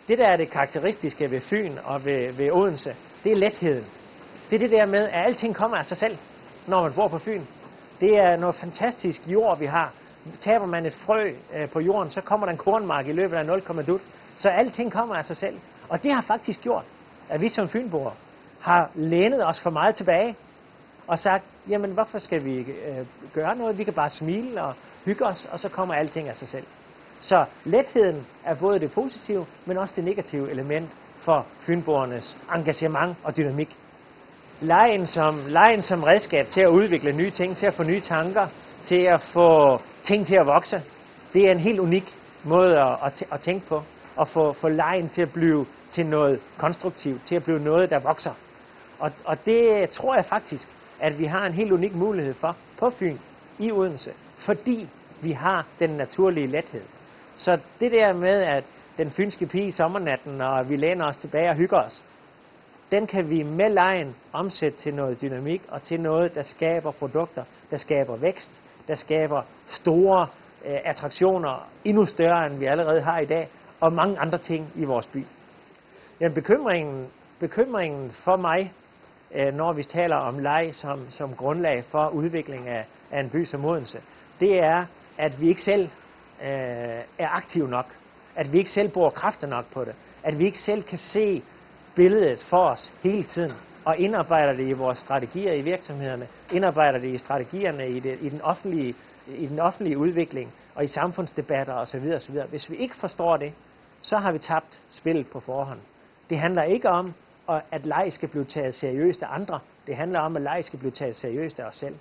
Det, der er det karakteristiske ved Fyn og ved Odense, det er letheden. Det er det der med, at alting kommer af sig selv, når man bor på Fyn. Det er noget fantastisk jord, vi har. Taber man et frø på jorden, så kommer der en kornmark i løbet af 0,2. Så alting kommer af sig selv. Og det har faktisk gjort, at vi som fynboer har lænet os for meget tilbage og sagt, jamen hvorfor skal vi gøre noget? Vi kan bare smile og hygge os, og så kommer alting af sig selv. Så letheden er både det positive, men også det negative element for fynboernes engagement og dynamik. Legen som redskab til at udvikle nye ting, til at få nye tanker, til at få ting til at vokse, det er en helt unik måde at tænke på. Og få legen til at blive til noget konstruktivt, til at blive noget, der vokser. Og det tror jeg faktisk, at vi har en helt unik mulighed for på Fyn, i Odense, fordi vi har den naturlige lethed. Så det der med, at den fynske pige i sommernatten, og vi læner os tilbage og hygger os, den kan vi med legen omsætte til noget dynamik og til noget, der skaber produkter, der skaber vækst, der skaber store attraktioner, endnu større end vi allerede har i dag, og mange andre ting i vores by. Ja, bekymringen for mig, når vi taler om leg som grundlag for udvikling af en by som Odense, det er, at vi ikke selv er aktive nok. At vi ikke selv bruger kræfter nok på det. At vi ikke selv kan se billedet for os hele tiden, og indarbejder det i vores strategier i virksomhederne, indarbejder det i strategierne i den offentlige udvikling, og i samfundsdebatter osv. osv. Hvis vi ikke forstår det, så har vi tabt spillet på forhånd. Det handler ikke om, at leg skal blive taget seriøst af andre. Det handler om, at leg skal blive taget seriøst af os selv.